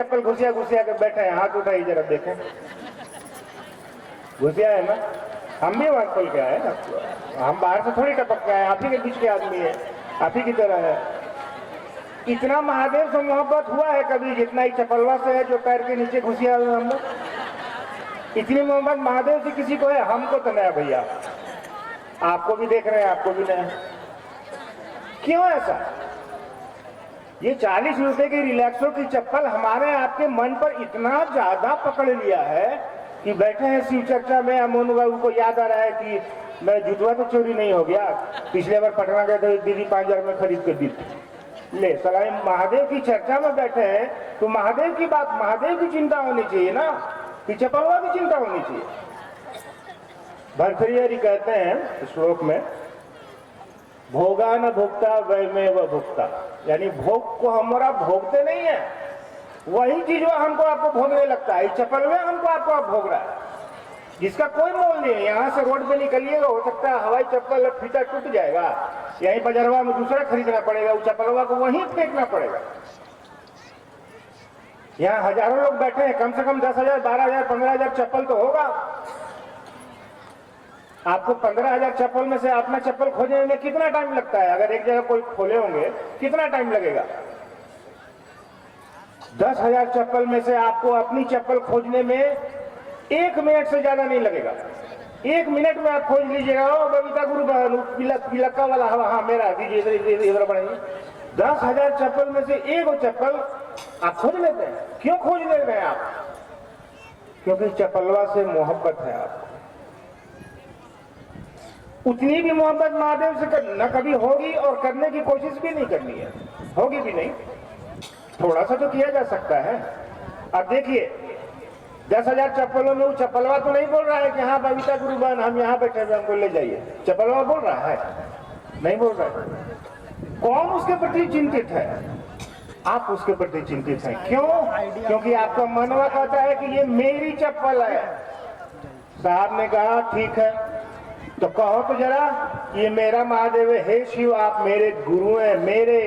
चप्पल घुसिया घुसिया के बैठे हैं, हाथ उठाइए जरा देखें। घुसिया है ना, हम भी वहां खोल के आए ना, हम बाहर से थोड़ी टपक के आए, आप ही के बीच के आदमी है, आप ही की तरह है। इतना महादेव से मोहब्बत हुआ है कभी जितना ही चपलवा से है जो पैर के नीचे घुसिया हुए हम लोग। इतनी मोहब्बत महादेव से किसी को है? हमको तो नया भैया, आपको भी देख रहे हैं, आपको भी नया। क्यों ऐसा? ये 40 रुपए की रिलैक्सो की चप्पल हमारे आपके मन पर इतना ज्यादा पकड़ लिया है कि बैठे हैं शिव चर्चा में, मोनू बाबू को याद आ रहा है कि मैं जुतवा तो चोरी नहीं हो गया, पिछले बार पटना गए तो दीदी 5000 में खरीद कर दी थी। ले सलाम, महादेव की चर्चा में बैठे हैं तो महादेव की बात, महादेव की चिंता होनी चाहिए ना, कि चपलवा की चिंता होनी चाहिए। भर्तृहरि कहते हैं श्लोक में, भोगा न भुगता वैमेव भुगता, यानी भोग को हमारा भोगते नहीं है, वही चीज वो हमको आपको भोगने लगता है। चप्पल में हमको आपको आप भोग रहा है जिसका कोई मोल नहीं है। यहाँ से रोड पे निकलिएगा, हो सकता है हवाई चप्पल फीता टूट जाएगा, यहीं बजरवा में दूसरा खरीदना पड़ेगा, वो चप्पलवा को वहीं फेंकना पड़ेगा। यहाँ हजारों लोग बैठे हैं, कम से कम 10,000, 12,000, 15,000 चप्पल तो होगा। आपको 15,000 चप्पल में से अपना चप्पल खोजने में कितना टाइम लगता है? अगर एक जगह कोई खोले होंगे कितना टाइम लगेगा? 10,000 चप्पल में से आपको अपनी चप्पल खोजने में 1 मिनट से ज्यादा नहीं लगेगा। 1 मिनट में आप खोज लीजिएगा। ओ बबीता गुरु पिलक्का वाला, हाँ मेरा दीजिए, इधर बढ़ाइए। 10,000 चप्पल में से एक चप्पल आप खोज लेते हैं। क्यों खोज ले रहे हैं आप? क्योंकि चप्पलवा से मोहब्बत है आपको। उतनी भी मोहब्बत महादेव से न कभी होगी और करने की कोशिश भी नहीं करनी है, होगी भी नहीं। थोड़ा सा तो किया जा सकता है। अब देखिए 10,000 चप्पलों में वो चप्पलवा तो नहीं बोल रहा है कि हाँ बबीता गुरुबान हम यहाँ बैठे हुए, हमको ले जाइए। चप्पलवा बोल रहा है? नहीं बोल रहा है। कौन उसके प्रति चिंतित है? आप उसके प्रति चिंतित हैं। क्यों? क्योंकि आपका मनवा कहता है कि ये मेरी चप्पल है। साहब ने कहा ठीक है, तो कहो तो जरा, ये मेरा महादेव है, हे शिव आप मेरे गुरु हैं, मेरे।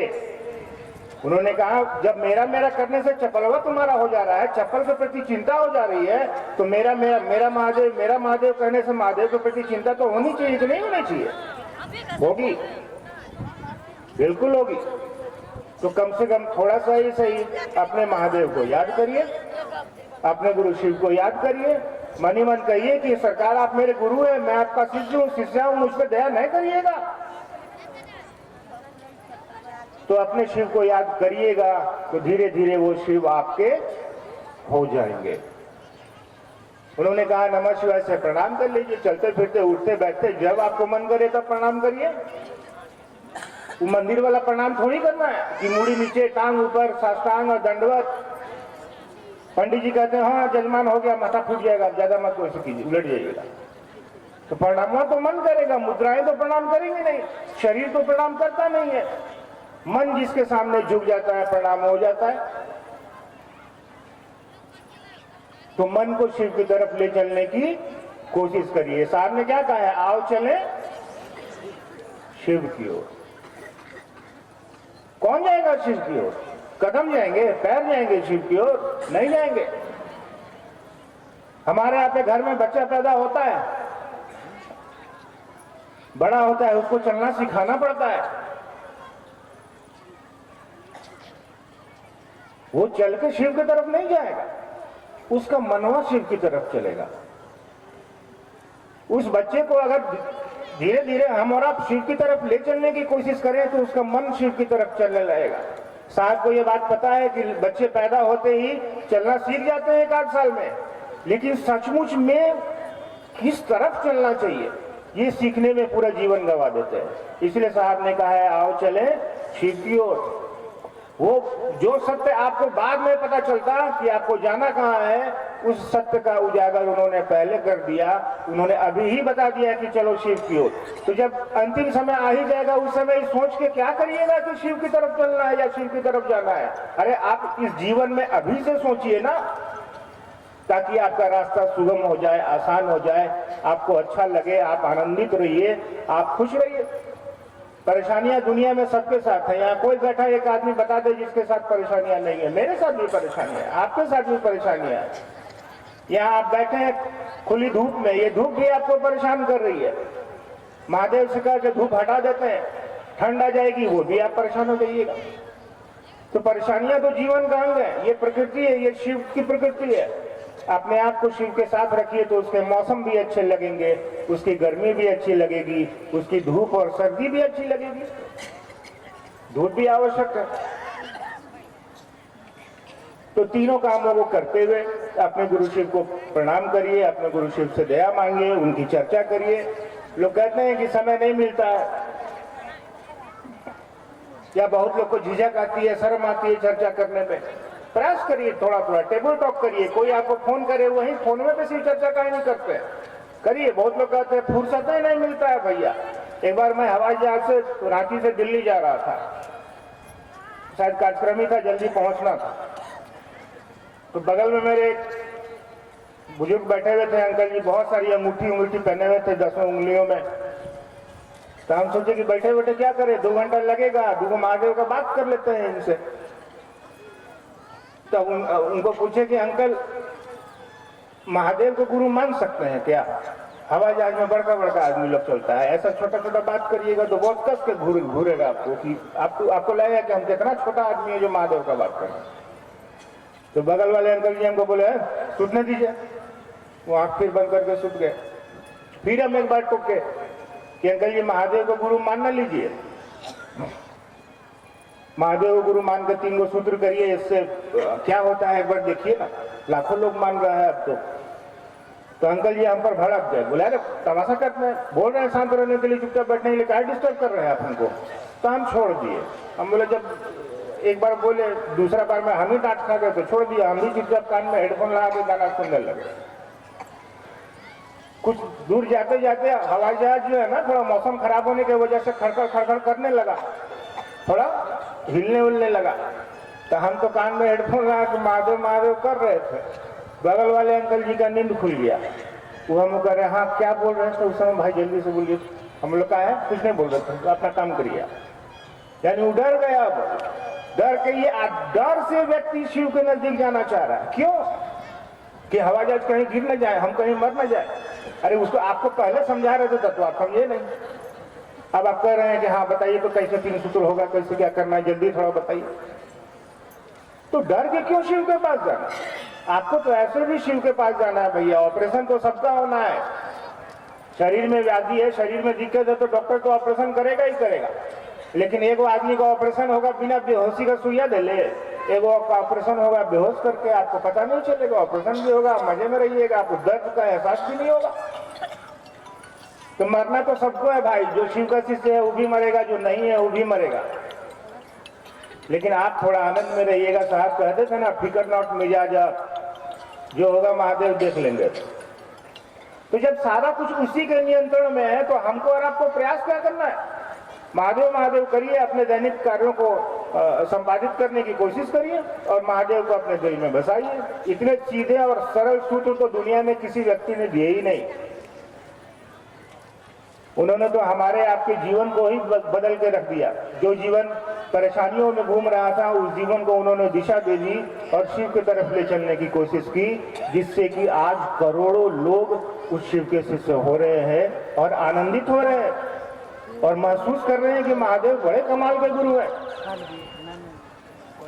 उन्होंने कहा जब मेरा मेरा करने से चप्पलवा तुम्हारा हो जा रहा है, चप्पल के प्रति चिंता हो जा रही है, तो मेरा महादेव कहने से महादेव के प्रति चिंता तो होनी चाहिए कि नहीं होनी चाहिए? होगी, बिल्कुल होगी। तो कम से कम थोड़ा सा ही सही अपने महादेव को याद करिए, अपने गुरु शिव को याद करिए, मन ही मन कहिए कि सरकार आप मेरे गुरु हैं, मैं आपका शिष्य हूँ, शिष्या हूँ, मुझ पर दया नहीं करिएगा। तो अपने शिव को याद करिएगा तो धीरे धीरे वो शिव आपके हो जाएंगे। उन्होंने कहा नमः शिवाय से प्रणाम कर लीजिए, चलते फिरते उठते बैठते जब आपको मन करे तब प्रणाम करिए। वो मंदिर वाला प्रणाम थोड़ी करना है कि मुड़ी नीचे टांग ऊपर, साष्टांग और दंडवत। पंडित जी कहते हैं हाँ जजमान हो गया, माथा फूट जाएगा, ज्यादा मत वैसे कीजिए, उलट जाइएगा। तो प्रणाम तो मन करेगा, मुद्राएं तो प्रणाम करेंगे नहीं, शरीर तो प्रणाम करता नहीं है। मन जिसके सामने झुक जाता है प्रणाम हो जाता है। तो मन को शिव की तरफ ले चलने की कोशिश करिए। साहब ने क्या कहा है? आओ चले शिव की ओर। कौन जाएगा शिव की ओर? कदम जाएंगे, पैर जाएंगे शिव की ओर? नहीं जाएंगे। हमारे यहाँ पे घर में बच्चा पैदा होता है, बड़ा होता है, उसको चलना सिखाना पड़ता है। वो चल के शिव की तरफ नहीं जाएगा, उसका मनवा शिव की तरफ चलेगा। उस बच्चे को अगर धीरे धीरे हम और आप शिव की तरफ ले चलने की कोशिश करें तो उसका मन शिव की तरफ चलने लगेगा। साहब को ये बात पता है कि बच्चे पैदा होते ही चलना सीख जाते हैं 1 आध साल में, लेकिन सचमुच में किस तरफ चलना चाहिए ये सीखने में पूरा जीवन गंवा देते हैं। इसलिए साहब ने कहा है आओ चले शिव की ओर। वो जो सत्य आपको बाद में पता चलता कि आपको जाना कहाँ है, उस सत्य का उजागर उन्होंने पहले कर दिया। उन्होंने अभी ही बता दिया कि चलो शिव की ओर। तो जब अंतिम समय आ ही जाएगा उस समय सोच के क्या करिएगा कि शिव की तरफ चलना है या शिव की तरफ जाना है? अरे आप इस जीवन में अभी से सोचिए ना, ताकि आपका रास्ता सुगम हो जाए, आसान हो जाए, आपको अच्छा लगे, आप आनंदित रहिए, आप खुश रहिए। परेशानियां दुनिया में सबके साथ है। यहाँ कोई बैठा एक आदमी बता दे जिसके साथ परेशानियां नहीं है। मेरे साथ भी परेशानियां है, आपके साथ भी परेशानियां है। यहाँ आप बैठे हैं खुली धूप में, ये धूप भी आपको परेशान कर रही है। महादेव से कहा कि धूप हटा देते हैं, ठंड आ जाएगी, वो भी आप परेशान हो जाइएगा। तो परेशानियां तो जीवन का अंग है, ये प्रकृति है, ये शिव की प्रकृति है। अपने आप को शिव के साथ रखिए तो उसके मौसम भी अच्छे लगेंगे, उसकी गर्मी भी अच्छी लगेगी, उसकी धूप और सर्दी भी अच्छी लगेगी। धूप भी आवश्यक है। तो तीनों कामों को करते हुए अपने गुरु शिव को प्रणाम करिए, अपने गुरु शिव से दया मांगिए, उनकी चर्चा करिए। लोग कहते हैं कि समय नहीं मिलता है, या बहुत लोग को झिझक आती है, शर्म आती है चर्चा करने में। प्रयास करिए, थोड़ा थोड़ा टेबल टॉक करिए। कोई आपको फोन करे, वही फोन में किसी चर्चा का ही नहीं करते, करिए। बहुत लोग कहते हैं फुर्सत ही नहीं मिलता है भैया। एक बार मैं हवाई जहाज से रांची से दिल्ली जा रहा था, शायद कार्यक्रम ही था, जल्दी पहुंचना था। तो बगल में मेरे एक बुजुर्ग बैठे हुए थे, अंकल जी, बहुत सारी अंगूठी पहने हुए थे 10 उंगलियों में। तो हम सोचे कि बैठे बैठे क्या करें, 2 घंटा लगेगा, 2 महादेव का बात कर लेते हैं इनसे। तो उनको पूछे कि अंकल, महादेव को गुरु मान सकते हैं क्या? हवाई जहाज में बड़का बड़का आदमी लोग चलता है, ऐसा छोटा छोटा बात करिएगा तो बहुत कस के घूरेगा आपको, कि आपको लगेगा कि हम कितना छोटा आदमी है जो महादेव का बात कर रहे हैं। तो बगल वाले अंकल जी हमको बोले, सुटने दीजिए। वो आंख फिर बंद करके सुट गए। फिर हम एक बार टोके कि अंकल जी, महादेव को गुरु मान ना लीजिए, महादेव को गुरु मान के 3 सूत्र करिए, इससे क्या होता है एक बार देखिए ना, लाखों लोग मान रहा है अब तो अंकल जी हम पर भड़क गए, बोला अरे तमाशा करते हैं, बोल रहे हैं शांत रहने के लिए, चुपचाप बैठने के लिए, क्या डिस्टर्ब कर रहे हैं आप हमको। तो हम छोड़ दिए। हम बोले, जब एक बार बोले, दूसरा बार में हम ही डांट खा गए तो छोड़ दिया। हम भी चुपचाप कान में हेडफोन लगा के गाना सुनने लगे। कुछ दूर जाते जाते हवाई जहाज जो है ना, थोड़ा मौसम खराब होने की वजह से खड़खड़ करने लगा, थोड़ा हिलने उलने लगा। तो हम तो कान में हेडफोन लगा के महादेव महादेव कर रहे थे। बगल वाले अंकल जी का नींद खुल गया। वो हम कह रहे, हाँ क्या बोल रहे थे उस समय भाई, जल्दी से बोलिए। हम लोग कहा है कुछ नहीं बोल रहे थे, तो अपना काम करिए। यानी वो डर गया। अब डर के ये डर से व्यक्ति शिव के नजदीक जाना चाह रहा है। क्यों? कि हवाई जहाज कहीं गिर न जाए, हम कहीं मर न जाए। अरे उसको आपको पहले समझा रहे थे तो आप समझे नहीं। अब आप कह रहे हैं कि हाँ बताइए तो कैसे 3 सूत्र होगा, कैसे क्या करना है, जल्दी थोड़ा बताइए। तो डर के क्यों शिव के पास जाना? आपको तो ऐसे भी शिव के पास जाना है भैया। ऑपरेशन तो सबका होना है। शरीर में व्याधि है, शरीर में दिक्कत है, तो डॉक्टर तो ऑपरेशन करेगा ही करेगा। लेकिन एक आदमी का ऑपरेशन होगा बिना बेहोशी का सुइया दे ले, एक ऑपरेशन होगा बेहोश करके, आपको पता नहीं चलेगा। ऑपरेशन भी होगा, मजे में रहिएगा, आपको दर्द का एहसास भी नहीं होगा। तो मरना तो सबको है भाई। जो शिव का शिष्य है वो भी मरेगा, जो नहीं है वो भी मरेगा। लेकिन आप थोड़ा आनंद में रहिएगा। साहब कहते थे ना, फिकर नॉट मिजाज, जो होगा महादेव देख लेंगे। तो जब सारा कुछ उसी के नियंत्रण में है तो हमको और आपको प्रयास क्या करना है? महादेव महादेव करिए, अपने दैनिक कार्यों को संपादित करने की कोशिश करिए और महादेव को अपने दिल में बसाइए। इतने सीधे और सरल सूत्र तो दुनिया में किसी व्यक्ति ने दिए ही नहीं। उन्होंने तो हमारे आपके जीवन को ही बदल के रख दिया। जो जीवन परेशानियों में घूम रहा था, उस जीवन को उन्होंने दिशा दे दी और शिव की तरफ ले चलने की कोशिश की, जिससे कि आज करोड़ों लोग उस शिव के शिष्य हो रहे हैं और आनंदित हो रहे हैं और महसूस कर रहे हैं कि महादेव बड़े कमाल के गुरु हैं।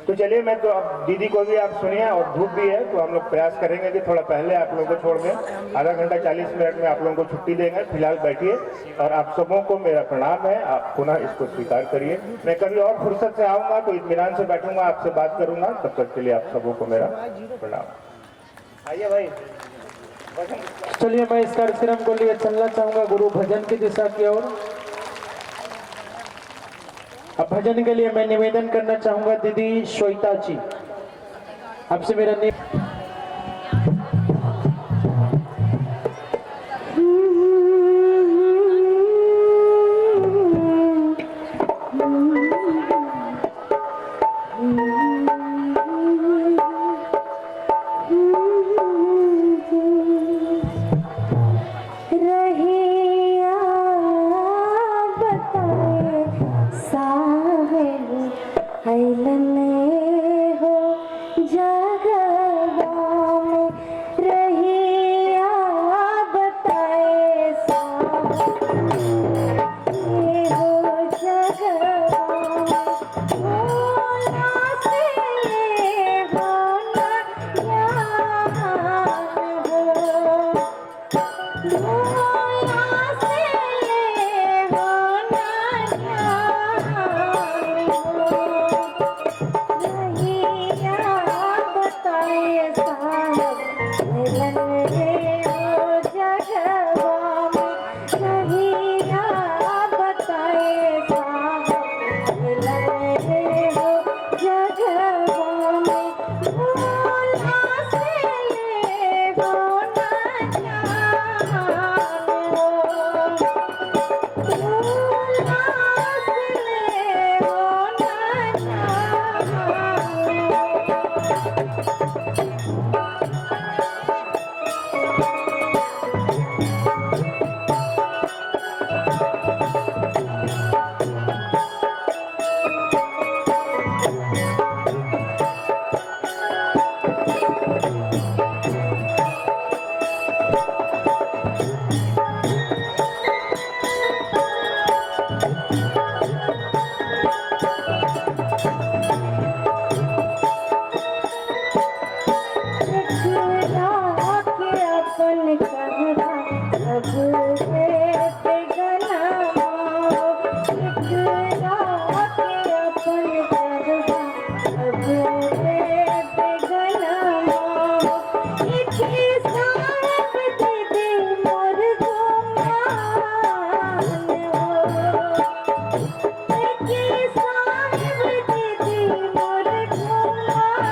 तो चलिए, मैं तो अब दीदी को भी आप सुनिए, और धूप भी है तो हम लोग प्रयास करेंगे कि थोड़ा पहले आप लोगों को छोड़ दें। आधा घंटा 40 मिनट में आप लोगों को छुट्टी देंगे। फिलहाल बैठिए और आप सबों को मेरा प्रणाम है। आप पुनः इसको स्वीकार करिए। मैं कभी और फुर्सत से आऊँगा तो इत्मीनान से बैठूंगा, आपसे बात करूंगा। तब तक के लिए आप सबों को मेरा प्रणाम। आइए भाई। चलिए, मैं इस कार्यक्रम को लिए चलना चाहूंगा गुरु भजन की दिशा की ओर। अब भजन के लिए मैं निवेदन करना चाहूंगा दीदी श्वेता जी, आपसे मेरा रहे बताए बताए साहब मिलन रे हो जगवा में नहीं ना बताए साहब मिलन रे हो जगवा में भोला से ले हो ना जान हो भोला से ले हो ना जान अपन कहना सब से गना इकरा के अपन कहना सब से गना इके साहब दे दे मोर गुमान इके साहब दे दे मोर गुमान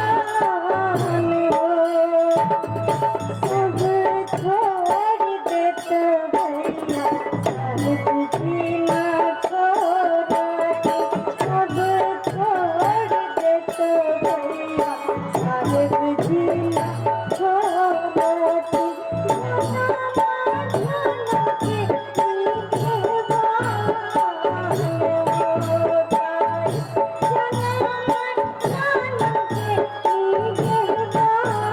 सब छोड़ देत भैया साहिब जी